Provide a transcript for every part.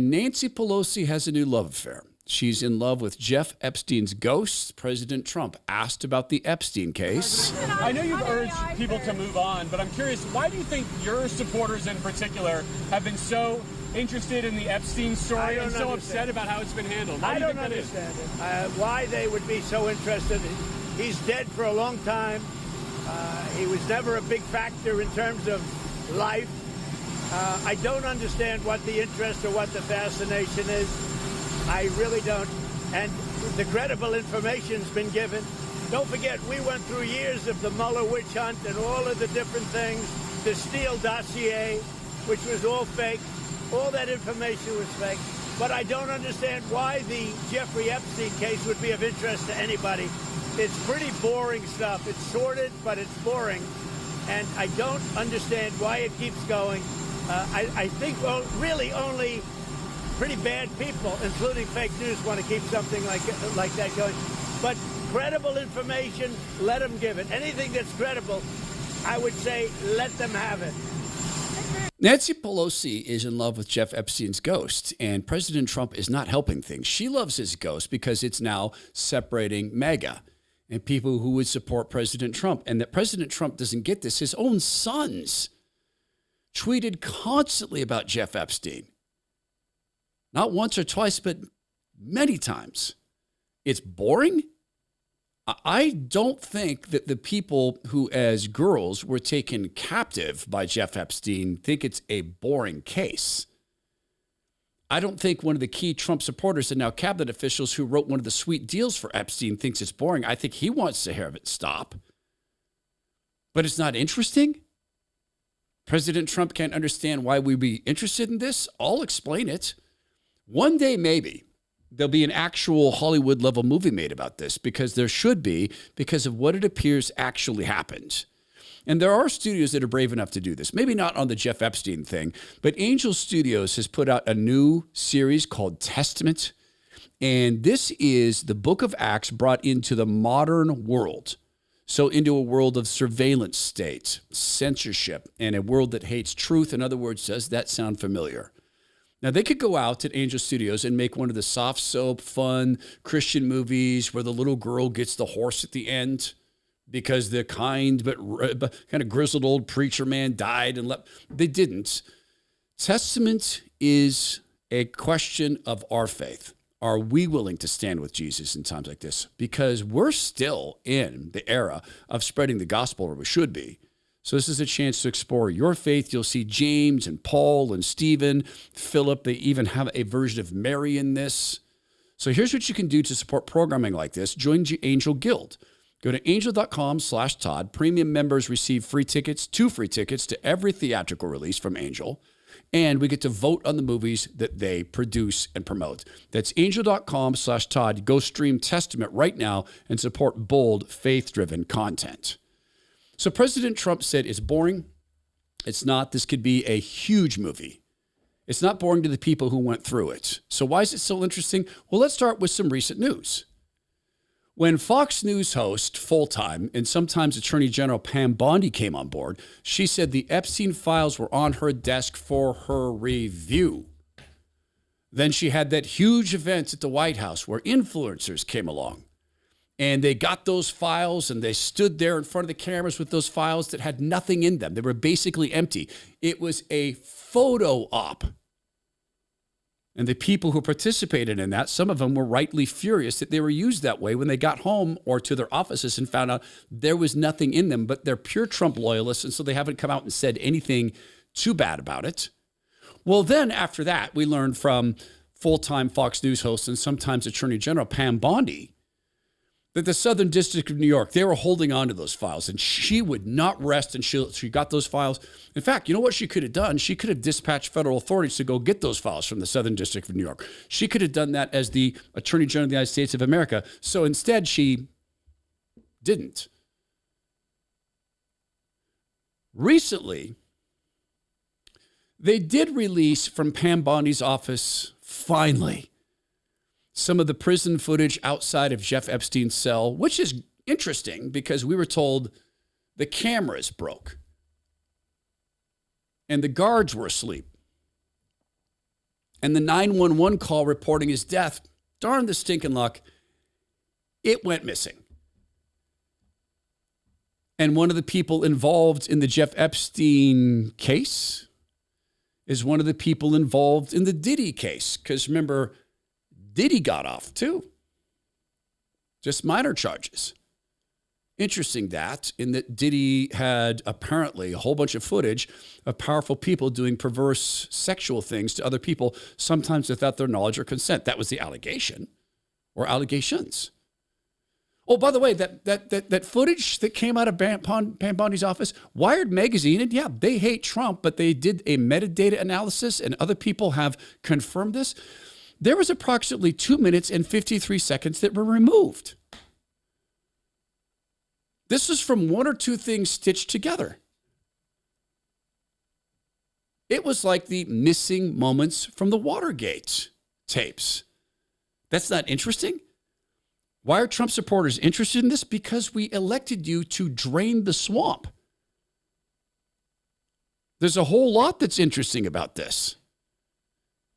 Nancy Pelosi has a new love affair. She's in love with Jeff Epstein's ghost. President Trump asked about the Epstein case. I know you've urged people to move on, but I'm curious, why do you think your supporters in particular have been so interested in the Epstein story and so upset about how it's been handled? I don't understand it. Why they would be so interested. He's dead for a long time. He was never a big factor in terms of life. I don't understand what the interest or what the fascination is. I really don't. And the credible information's been given. Don't forget, we went through years of the Mueller witch hunt and all of the different things, the Steele dossier, which was all fake. All that information was fake. But I don't understand why the Jeffrey Epstein case would be of interest to anybody. It's pretty boring stuff. It's sordid, but it's boring. And I don't understand why it keeps going. I think really only pretty bad people, including fake news, want to keep something like that going. But credible information, let them give it. Anything that's credible, I would say, let them have it. Nancy Pelosi is in love with Jeff Epstein's ghost, and President Trump is not helping things. She loves his ghost because it's now separating MAGA and people who would support President Trump. And that President Trump doesn't get this. His own sons tweeted constantly about Jeff Epstein. Not once or twice, but many times. It's boring. I don't think that the people who, as girls, were taken captive by Jeff Epstein think it's a boring case. I don't think one of the key Trump supporters and now cabinet officials who wrote one of the sweet deals for Epstein thinks it's boring. I think he wants to have it stop. But it's not interesting. President Trump can't understand why we'd be interested in this. I'll explain it. One day, maybe, there'll be an actual Hollywood-level movie made about this, because there should be, because of what it appears actually happened. And there are studios that are brave enough to do this. Maybe not on the Jeff Epstein thing, but Angel Studios has put out a new series called Testament. And this is the book of Acts brought into the modern world. So into a world of surveillance state, censorship, and a world that hates truth. In other words, does that sound familiar? Now, they could go out at Angel Studios and make one of the soft soap, fun Christian movies where the little girl gets the horse at the end because the kind but kind of grizzled old preacher man died and left. They didn't. Testament is a question of our faith. Are we willing to stand with Jesus in times like this? Because we're still in the era of spreading the gospel, or we should be. So this is a chance to explore your faith. You'll see James and Paul and Stephen, Philip. They even have a version of Mary in this. So here's what you can do to support programming like this. Join the Angel Guild. Go to angel.com/Todd. Premium members receive free tickets, 2 free tickets to every theatrical release from Angel. And we get to vote on the movies that they produce and promote. That's angel.com/Todd. Go stream Testament right now and support bold, faith-driven content. So President Trump said it's boring. It's not. This could be a huge movie. It's not boring to the people who went through it. So why is it so interesting? Well, let's start with some recent news. When Fox News host, full-time, and sometimes Attorney General Pam Bondi came on board, she said the Epstein files were on her desk for her review. Then she had that huge event at the White House where influencers came along. And they got those files and they stood there in front of the cameras with those files that had nothing in them. They were basically empty. It was a photo op. And the people who participated in that, some of them were rightly furious that they were used that way when they got home or to their offices and found out there was nothing in them, but they're pure Trump loyalists, and so they haven't come out and said anything too bad about it. Well, then after that, we learned from full-time Fox News host and sometimes Attorney General Pam Bondi that the Southern District of New York, they were holding on to those files, and she would not rest until she got those files. In fact, you know what she could have done? She could have dispatched federal authorities to go get those files from the Southern District of New York. She could have done that as the Attorney General of the United States of America. So instead, she didn't. Recently, they did release from Pam Bondi's office, finally, some of the prison footage outside of Jeff Epstein's cell, which is interesting because we were told the cameras broke and the guards were asleep. and the 911 call reporting his death, darn the stinking luck, it went missing. And one of the people involved in the Jeff Epstein case is one of the people involved in the Diddy case. Because remember, Diddy got off too. Just minor charges. Interesting that, in that Diddy had apparently a whole bunch of footage of powerful people doing perverse sexual things to other people, sometimes without their knowledge or consent. That was the allegation, or allegations. Oh, by the way, that footage that came out of Pam Bondi's office, Wired magazine, and yeah, they hate Trump, but they did a metadata analysis, and other people have confirmed this. There was approximately 2 minutes and 53 seconds that were removed. This was from one or two things stitched together. It was like the missing moments from the Watergate tapes. That's not interesting? Why are Trump supporters interested in this? Because we elected you to drain the swamp. There's a whole lot that's interesting about this.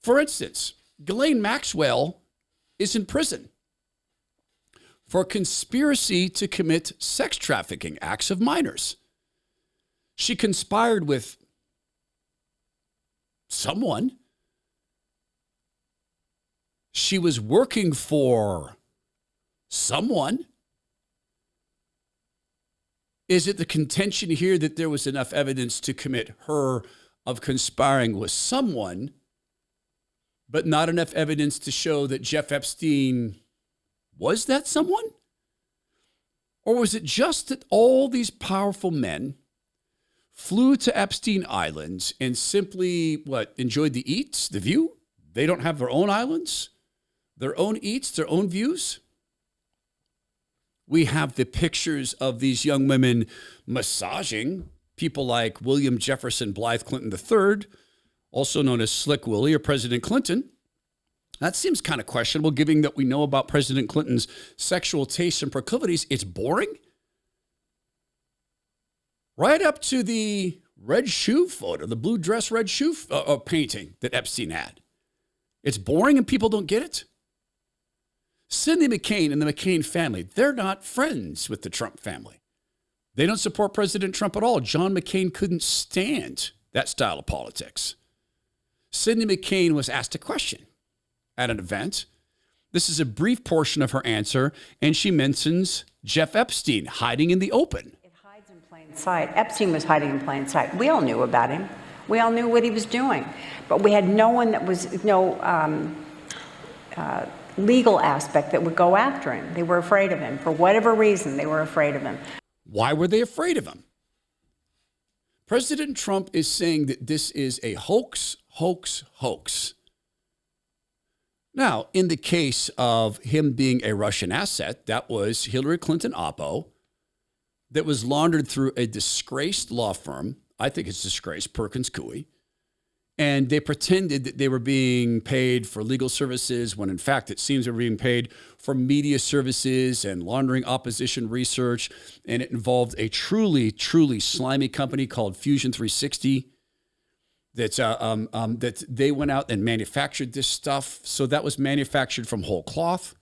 For instance, Ghislaine Maxwell is in prison for conspiracy to commit sex trafficking acts of minors. She conspired with someone. She was working for someone. Is it the contention here that there was enough evidence to commit her of conspiring with someone, but not enough evidence to show that Jeff Epstein was that someone? Or was it just that all these powerful men flew to Epstein Island and simply, enjoyed the eats, the view? They don't have their own islands, their own eats, their own views? We have the pictures of these young women massaging people like William Jefferson Blythe Clinton III, also known as Slick Willie or President Clinton. That seems kind of questionable, given that we know about President Clinton's sexual tastes and proclivities. It's boring. Right up to the red shoe photo, the blue dress, red shoe painting that Epstein had. It's boring and people don't get it. Cindy McCain and the McCain family, they're not friends with the Trump family. They don't support President Trump at all. John McCain couldn't stand that style of politics. Cindy McCain was asked a question at an event. This is a brief portion of her answer, and she mentions Jeff Epstein hiding in the open. It hides in plain sight. Epstein was hiding in plain sight. We all knew about him. We all knew what he was doing. But we had no one that was, legal aspect that would go after him. They were afraid of him. For whatever reason, they were afraid of him. Why were they afraid of him? President Trump is saying that this is a hoax, hoax, hoax. Now, in the case of him being a Russian asset, that was Hillary Clinton Oppo that was laundered through a disgraced law firm. I think it's disgraced, Perkins Coie. And they pretended that they were being paid for legal services when, in fact, it seems they were being paid for media services and laundering opposition research. And it involved a truly, truly slimy company called Fusion 360 that they went out and manufactured this stuff. So that was manufactured from whole cloth.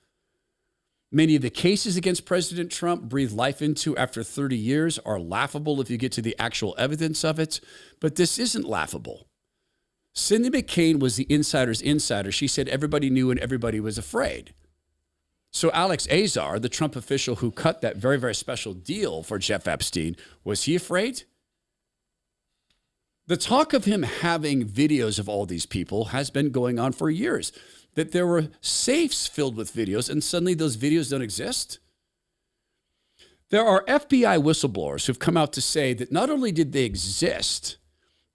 Many of the cases against President Trump breathed life into after 30 years are laughable if you get to the actual evidence of it. But this isn't laughable. Cindy McCain was the insider's insider. She said everybody knew and everybody was afraid. So Alex Azar, the Trump official who cut that very, very special deal for Jeff Epstein, was he afraid? The talk of him having videos of all these people has been going on for years, that there were safes filled with videos and suddenly those videos don't exist. There are FBI whistleblowers who've come out to say that not only did they exist,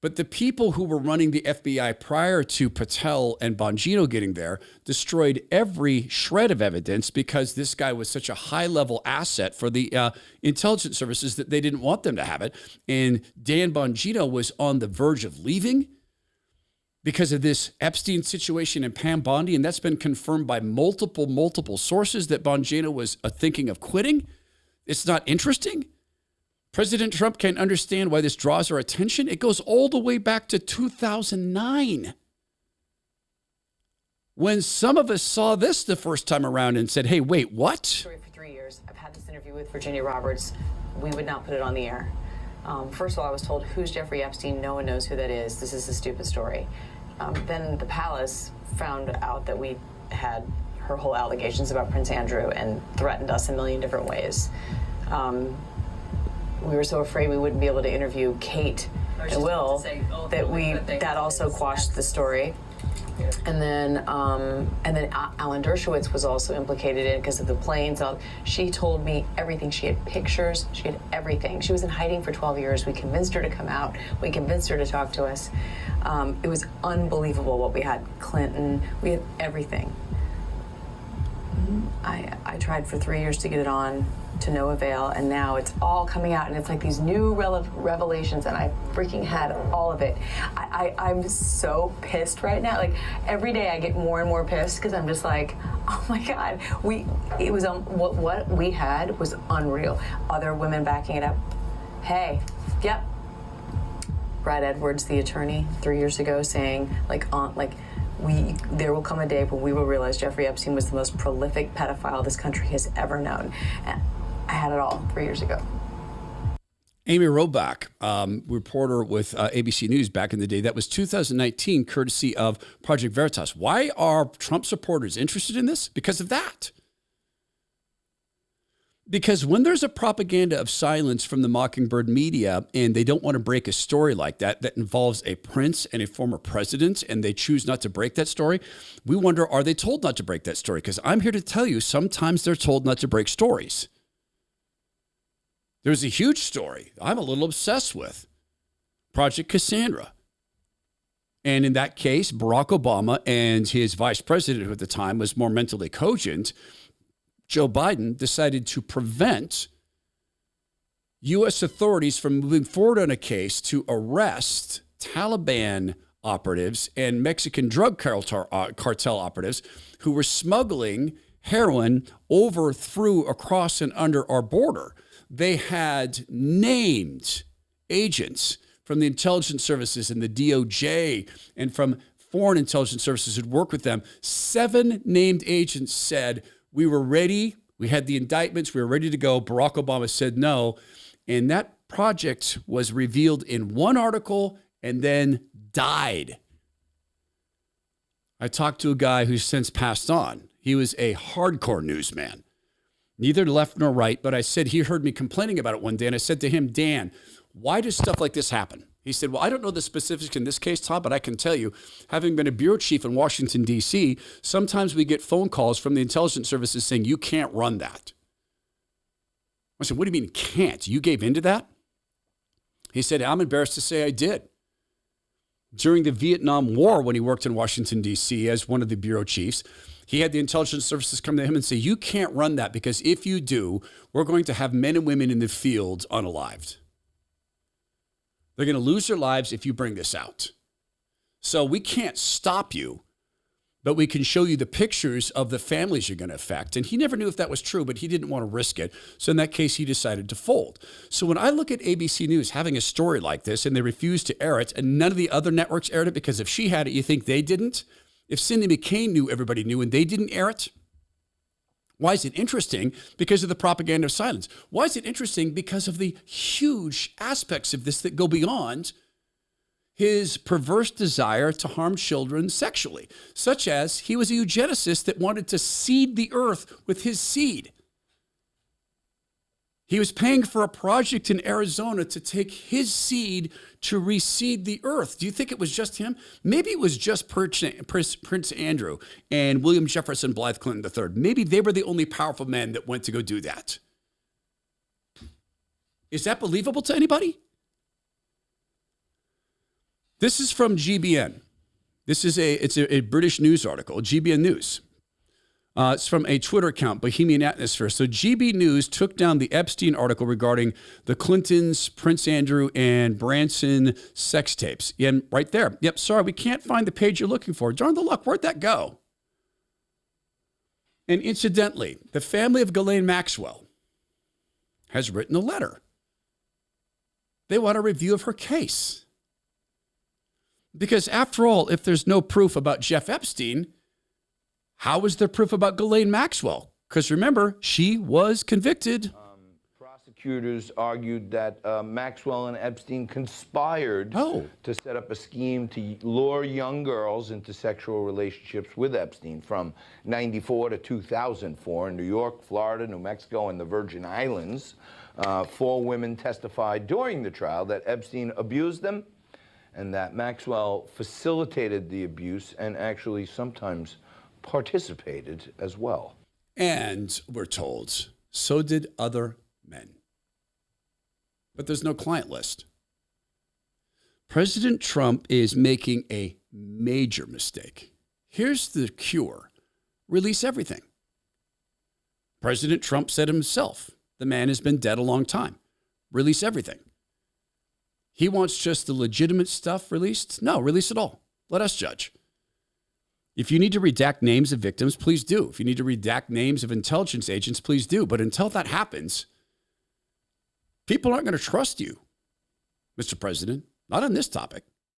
but the people who were running the FBI prior to Patel and Bongino getting there destroyed every shred of evidence because this guy was such a high-level asset for the intelligence services that they didn't want them to have it. And Dan Bongino was on the verge of leaving because of this Epstein situation and Pam Bondi, and that's been confirmed by multiple sources that Bongino was thinking of quitting. It's not interesting. President Trump can't understand why this draws our attention. It goes all the way back to 2009. when some of us saw this the first time around and said, hey, wait, what? For 3 years, I've had this interview with Virginia Roberts. We would not put it on the air. First of all, I was told, who's Jeffrey Epstein? No one knows who that is. This is a stupid story. Then the palace found out that we had her whole allegations about Prince Andrew and threatened us a million different ways. We were so afraid we wouldn't be able to interview Kate and Will that also quashed the story. And then Alan Dershowitz was also implicated in it because of the planes. She told me everything. She had pictures. She had everything. She was in hiding for 12 years. We convinced her to come out. We convinced her to talk to us. It was unbelievable what we had. Clinton. We had everything. I tried for 3 years to get it on, to no avail, and now it's all coming out, and it's like these new revelations, and I freaking had all of it. I'm so pissed right now. Like, every day I get more and more pissed because I'm just like, oh my God, what we had was unreal. Other women backing it up. Hey, yep. Brad Edwards, the attorney, 3 years ago, saying there will come a day when we will realize Jeffrey Epstein was the most prolific pedophile this country has ever known. And I had it all 3 years ago. Amy Robach, reporter with ABC News back in the day. That was 2019, courtesy of Project Veritas. Why are Trump supporters interested in this? Because of that. Because when there's a propaganda of silence from the Mockingbird media and they don't want to break a story like that involves a prince and a former president, and they choose not to break that story, we wonder, are they told not to break that story? Because I'm here to tell you, sometimes they're told not to break stories. There's a huge story I'm a little obsessed with, Project Cassandra. And in that case, Barack Obama and his vice president, who at the time was more mentally cogent, Joe Biden, decided to prevent U.S. authorities from moving forward on a case to arrest Taliban operatives and Mexican drug cartel operatives who were smuggling heroin over, through, across, and under our border. They had named agents from the intelligence services and the DOJ and from foreign intelligence services who'd work with them. 7 named agents said, we were ready. We had the indictments. We were ready to go. Barack Obama said no. And that project was revealed in one article and then died. I talked to a guy who's since passed on. He was a hardcore newsman, neither left nor right. But I said, he heard me complaining about it one day. And I said to him, Dan, why does stuff like this happen? He said, well, I don't know the specifics in this case, Todd, but I can tell you, having been a bureau chief in Washington, D.C., sometimes we get phone calls from the intelligence services saying, you can't run that. I said, what do you mean can't? You gave into that? He said, I'm embarrassed to say I did. During the Vietnam War, when he worked in Washington, D.C. as one of the bureau chiefs, he had the intelligence services come to him and say, you can't run that because if you do, we're going to have men and women in the field unalived. They're going to lose their lives if you bring this out. So we can't stop you, but we can show you the pictures of the families you're going to affect. And he never knew if that was true, but he didn't want to risk it. So in that case, he decided to fold. So when I look at ABC News having a story like this and they refuse to air it, and none of the other networks aired it, because if she had it, you think they didn't? If Cindy McCain knew, everybody knew, and they didn't air it? Why is it interesting? Because of the propaganda of silence. Why is it interesting? Because of the huge aspects of this that go beyond his perverse desire to harm children sexually, such as he was a eugenicist that wanted to seed the earth with his seed. He was paying for a project in Arizona to take his seed to reseed the earth. Do you think it was just him? Maybe it was just Prince Andrew and William Jefferson Blythe Clinton III. Maybe they were the only powerful men that went to go do that. Is that believable to anybody? This is from GBN. It's a British news article, GBN News. It's from a Twitter account, Bohemian Atmosphere. So GB News took down the Epstein article regarding the Clintons, Prince Andrew, and Branson sex tapes. Yeah, right there. Yep, sorry, we can't find the page you're looking for. Darn the luck, where'd that go? And incidentally, the family of Ghislaine Maxwell has written a letter. They want a review of her case. Because after all, if there's no proof about Jeff Epstein, How is there proof about Ghislaine Maxwell? Because remember, she was convicted. Prosecutors argued that Maxwell and Epstein conspired to set up a scheme to lure young girls into sexual relationships with Epstein from 94 to 2004 in New York, Florida, New Mexico, and the Virgin Islands. 4 women testified during the trial that Epstein abused them and that Maxwell facilitated the abuse and actually sometimes participated as well. And we're told, so did other men. But there's no client list. President Trump is making a major mistake. Here's the cure. Release everything. President Trump said himself, the man has been dead a long time. Release everything. He wants just the legitimate stuff released? No, release it all. Let us judge. If you need to redact names of victims, please do. If you need to redact names of intelligence agents, please do. But until that happens, people aren't going to trust you, Mr. President, not on this topic.